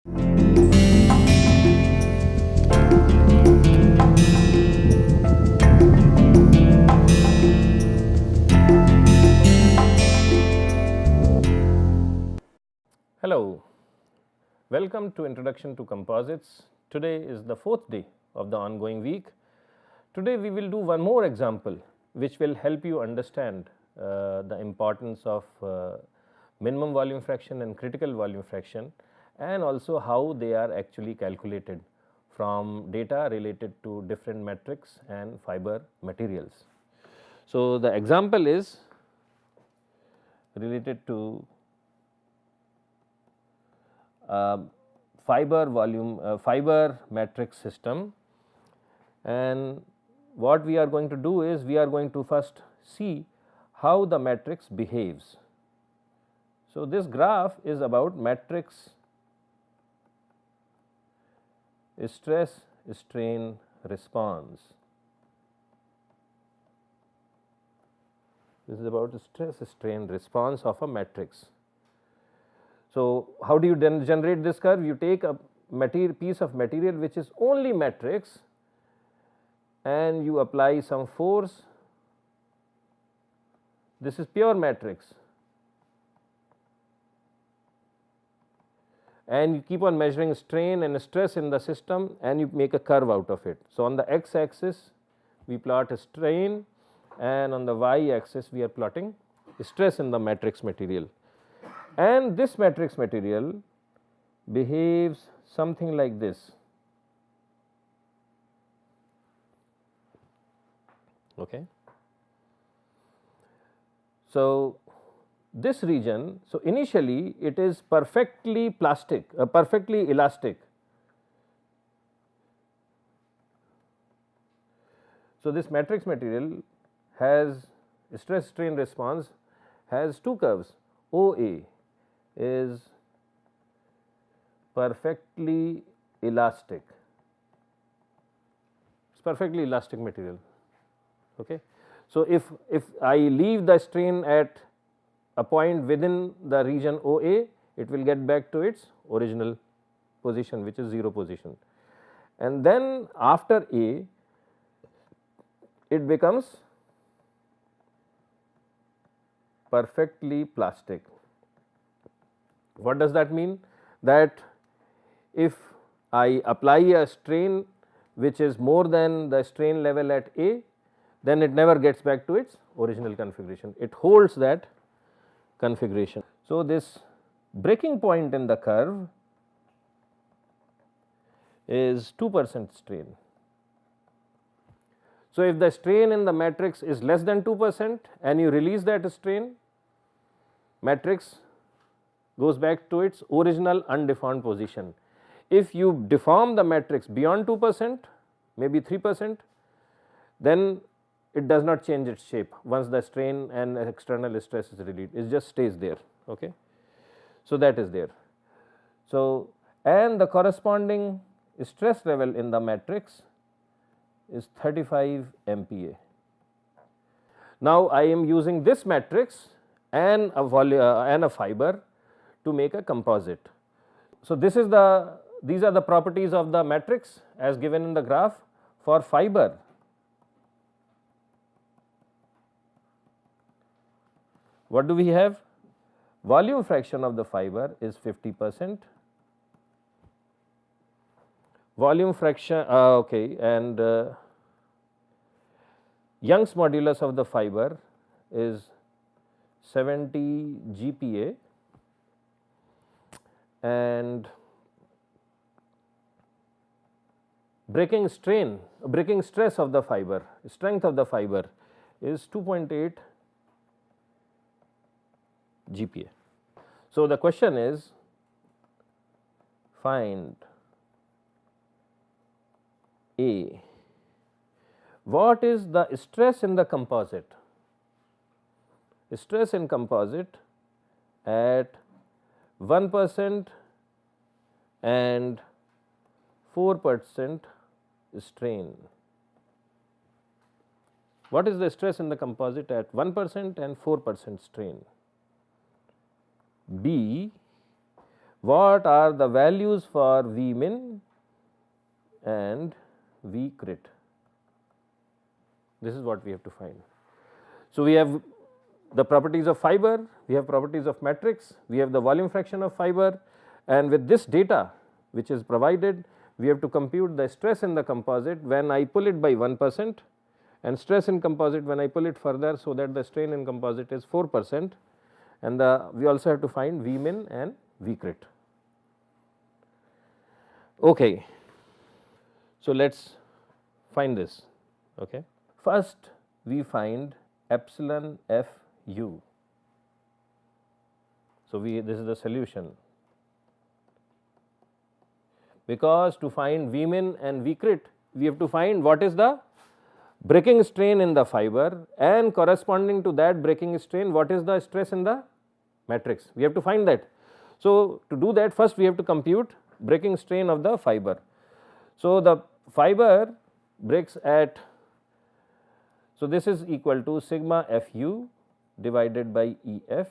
Hello, welcome to Introduction to Composites. Today is the fourth day of the ongoing week. Today we will do one more example which will help you understand the importance of minimum volume fraction and critical volume fraction, and also how they are actually calculated from data related to different metrics and fiber materials. So, the example is related to fiber matrix system, and what we are going to do is we are going to first see how the matrix behaves. So, this graph is about matrix stress strain response. This is about stress strain response of a matrix. So, how do you then generate this curve? You take a piece of material which is only matrix and you apply some force. This is pure matrix, and you keep on measuring strain and stress in the system and you make a curve out of it. So, on the x axis we plot a strain, and on the y axis we are plotting stress in the matrix material. And this matrix material behaves something like this. Okay. So, this region, so initially it is perfectly plastic, perfectly elastic. So, this matrix material has stress strain response has two curves. OA is perfectly elastic, it is perfectly elastic material. Okay. So, if I leave the strain at a point within the region OA, it will get back to its original position, which is 0 position, and then after A it becomes perfectly plastic. What does that mean? That if I apply a strain which is more than the strain level at A, then it never gets back to its original configuration, it holds that configuration. So, this breaking point in the curve is 2% strain. So, if the strain in the matrix is less than 2% and you release that strain, matrix goes back to its original undeformed position. If you deform the matrix beyond 2%, maybe 3%, then it does not change its shape once the strain and external stress is relieved, it just stays there. Okay. So, that is there. So, and the corresponding stress level in the matrix is 35 MPa. Now, I am using this matrix and a fiber to make a composite. So, these are the properties of the matrix as given in the graph. For fiber, what do we have? Volume fraction of the fiber is 50%, volume fraction okay, and Young's modulus of the fiber is 70 GPa, and breaking stress of the fiber, strength of the fiber is 2.8 GPa. So, the question is find A. What is the stress in the composite? Stress in composite at 1% and 4% strain. What is the stress in the composite at 1% and 4% strain? B. what are the values for V min and V crit. This is what we have to find. So, we have the properties of fiber, we have properties of matrix, we have the volume fraction of fiber, and with this data which is provided, we have to compute the stress in the composite when I pull it by 1% and stress in composite when I pull it further, so that the strain in composite is 4%, and we also have to find V min and V crit. Okay. So, let us find this. Okay. First we find epsilon F u. So, this is the solution, because to find V min and V crit we have to find what is the breaking strain in the fiber, and corresponding to that breaking strain what is the stress in the matrix, we have to find that. So, to do that, first we have to compute breaking strain of the fiber. So, the fiber breaks at, so this is equal to sigma F u divided by E f,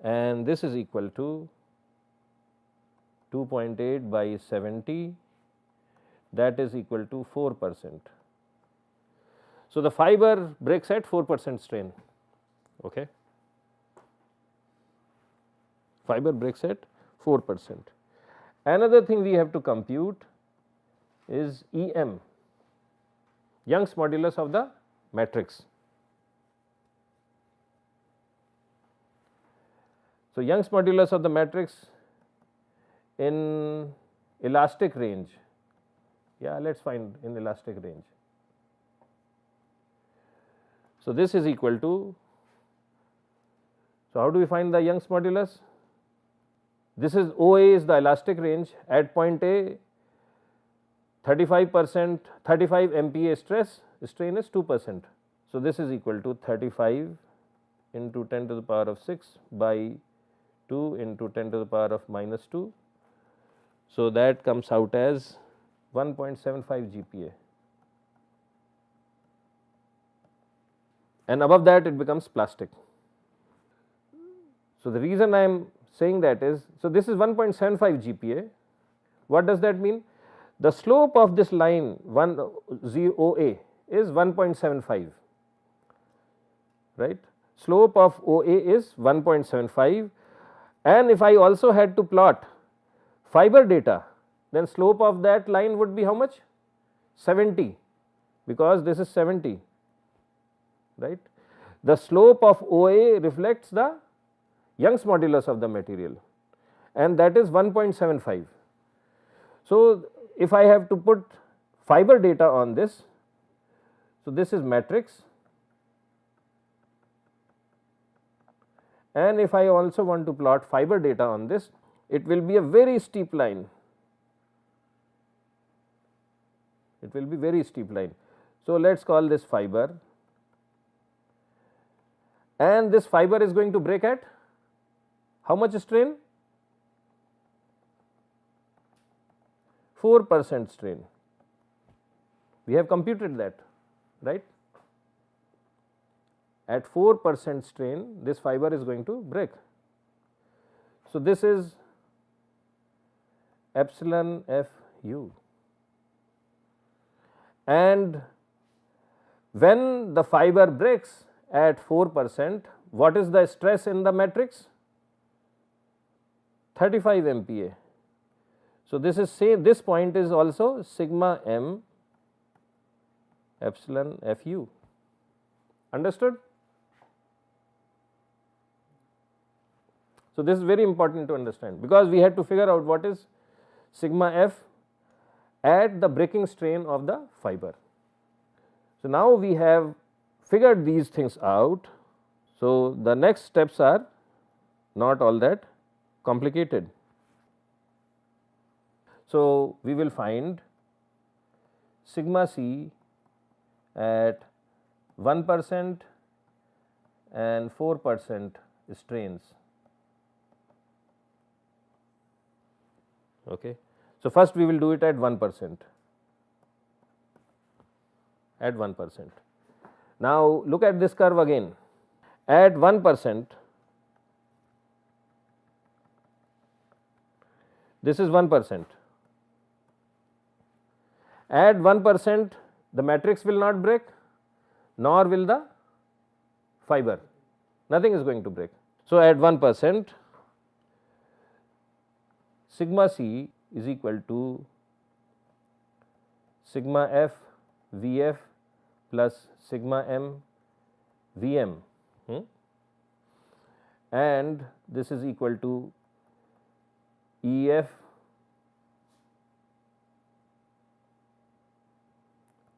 and this is equal to 2.8 by 70, that is equal to 4%. So, the fiber breaks at 4% strain. Okay. Fiber breaks at 4%. Another thing we have to compute is EM, Young's modulus of the matrix. So, Young's modulus of the matrix in elastic range, let us find in elastic range. So, this is equal to, so how do we find the Young's modulus? This is OA is the elastic range, at point A 35%, 35 MPa stress, strain is 2%. So, this is equal to 35 into 10 to the power of 6 by 2 into 10 to the power of minus 2. So, that comes out as 1.75 GPa, and above that it becomes plastic. So, the reason I am saying that is, so this is 1.75 GPa. What does that mean? The slope of this line 0A is 1.75, right. Slope of OA is 1.75, and if I also had to plot fiber data, then slope of that line would be how much? 70, because this is 70, right. The slope of OA reflects the Young's modulus of the material, and that is 1.75. So, if I have to put fiber data on this, so this is matrix, and if I also want to plot fiber data on this, it will be a very steep line. It will be very steep line. So, let us call this fiber, and this fiber is going to break at how much strain? 4% strain. We have computed that, right. At 4% strain, this fiber is going to break. So, this is epsilon F u, and when the fiber breaks at 4%, what is the stress in the matrix? 35 MPa. So, this is, say this point is also sigma m epsilon F u. Understood? So, this is very important to understand, because we had to figure out what is sigma f at the breaking strain of the fiber. So, now we have figured these things out. So, the next steps are not all that complicated. So, we will find sigma c at 1% and 4% strains. Okay. So, first we will do it at 1%, at 1%. Now, look at this curve again. At 1%, this is 1%. At 1%, the matrix will not break, nor will the fiber, nothing is going to break. So, at 1%, sigma C is equal to sigma F Vf plus sigma M Vm, and this is equal to Ef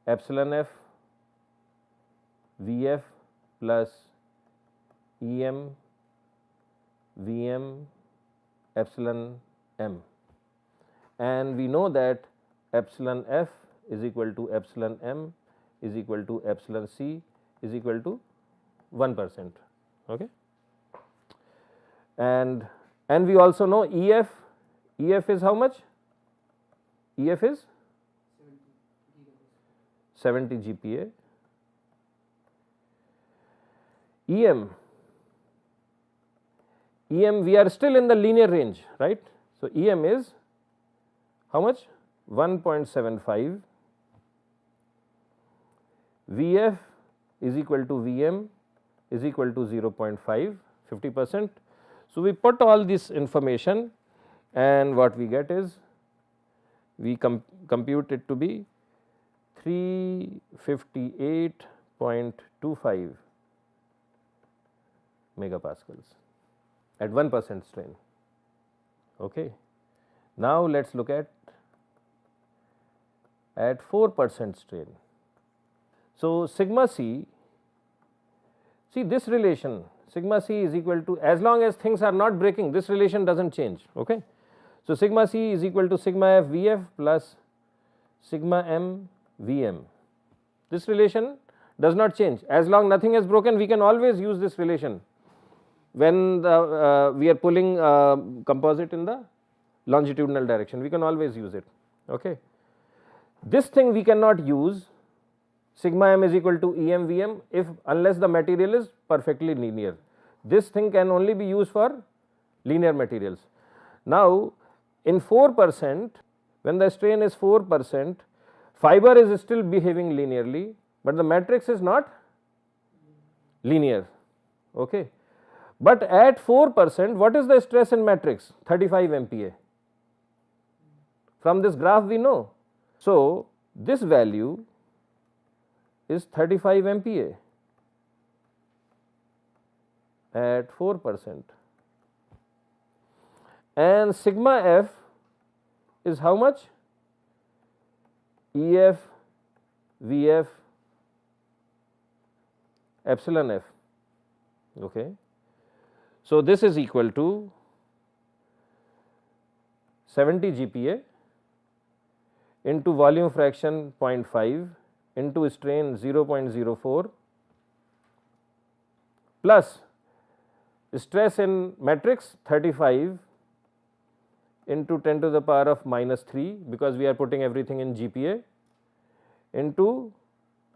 epsilon F Vf plus Em Vm epsilon M, and we know that epsilon F is equal to epsilon M is equal to epsilon C is equal to 1%. Okay. And we also know Ef is how much? Ef is 70 GPa. Em we are still in the linear range, right. So, Em is how much? 1.75. Vf is equal to Vm is equal to 0.5, 50%. So, we put all this information and what we get is we compute it to be 358.25 megapascals at 1% strain. Okay. Now, let us look at 4% strain. So, sigma C, see this relation sigma C is equal to, as long as things are not breaking, this relation does not change. Okay. So, sigma C is equal to sigma F Vf plus sigma M Vm. This relation does not change, as long nothing has broken, we can always use this relation when we are pulling composite in the longitudinal direction, we can always use it. Okay. This thing we cannot use sigma M is equal to Em Vm if unless the material is perfectly linear. This thing can only be used for linear materials. Now, in 4%, when the strain is 4%, fiber is still behaving linearly, but the matrix is not linear. Okay. But at 4%, what is the stress in matrix? 35 MPa. From this graph we know. So, this value is 35 MPa at 4%, and sigma F is how much? Ef Vf epsilon F. Okay. So, this is equal to 70 GPa into volume fraction 0.5 into strain 0.04 plus stress in matrix 35 into 10 to the power of minus 3, because we are putting everything in GPa, into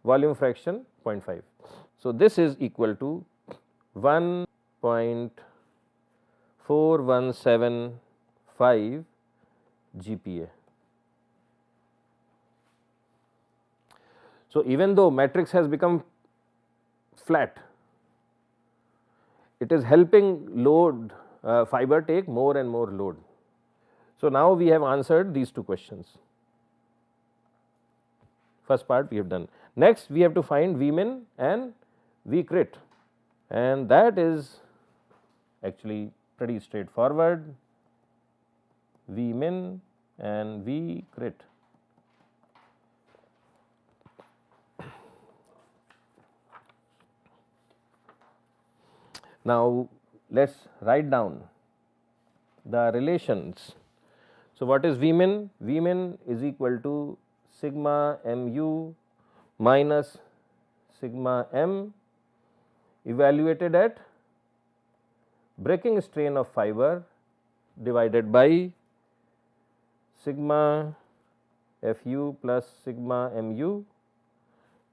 volume fraction 0.5. So, this is equal to 1.4175 GPa. So, even though matrix has become flat, it is helping load fiber take more and more load. So, now we have answered these two questions. First part we have done. Next we have to find Vmin and Vcrit, and that is actually pretty straightforward. Vmin and Vcrit. Now, let us write down the relations. So, what is Vmin? Vmin is equal to sigma mu minus sigma m evaluated at breaking strain of fiber divided by sigma fu plus sigma mu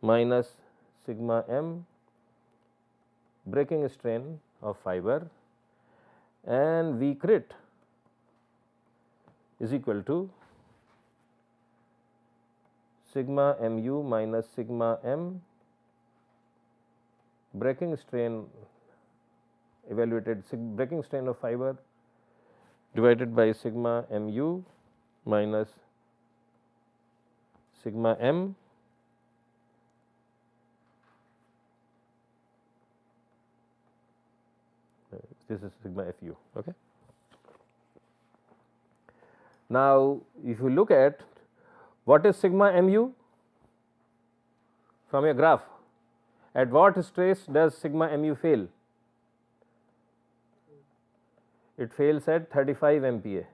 minus sigma m breaking strain of fiber, and Vcrit is equal to sigma mu minus sigma m breaking strain evaluated breaking strain of fiber divided by sigma mu minus sigma m this is sigma fu. Okay. Now, if you look at what is sigma mu from a graph, at what stress does sigma mu fail? It fails at 35 MPa.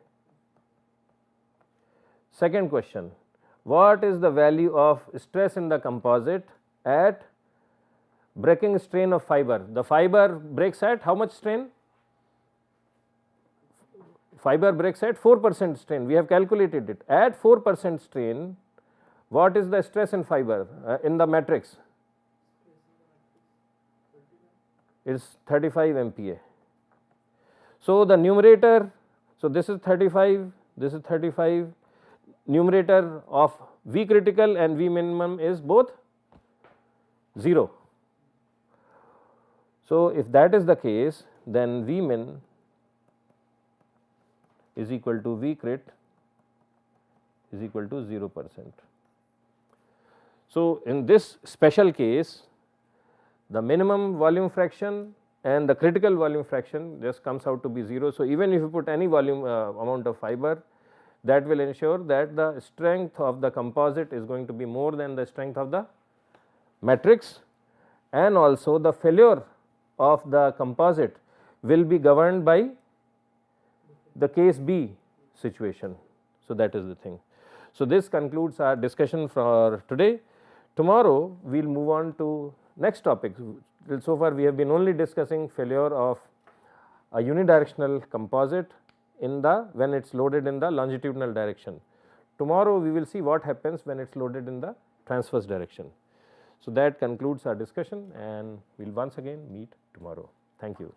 Second question, what is the value of stress in the composite at breaking strain of fiber? The fiber breaks at how much strain? Fiber breaks at 4% strain. We have calculated it. At 4% strain, what is the stress in fiber in the matrix? Is 35 MPa. So, the numerator, so this is 35, this is 35, numerator of V critical and V minimum is both 0. So, if that is the case, then V min is equal to V crit is equal to 0%. So, in this special case, the minimum volume fraction and the critical volume fraction just comes out to be 0. So, even if you put any volume amount of fiber, that will ensure that the strength of the composite is going to be more than the strength of the matrix, and also the failure of the composite will be governed by the case B situation. So, that is the thing. So, this concludes our discussion for today. Tomorrow, we will move on to next topic. So far, we have been only discussing failure of a unidirectional composite in the when it is loaded in the longitudinal direction. Tomorrow, we will see what happens when it is loaded in the transverse direction. So, that concludes our discussion, and we will once again meet tomorrow. Thank you.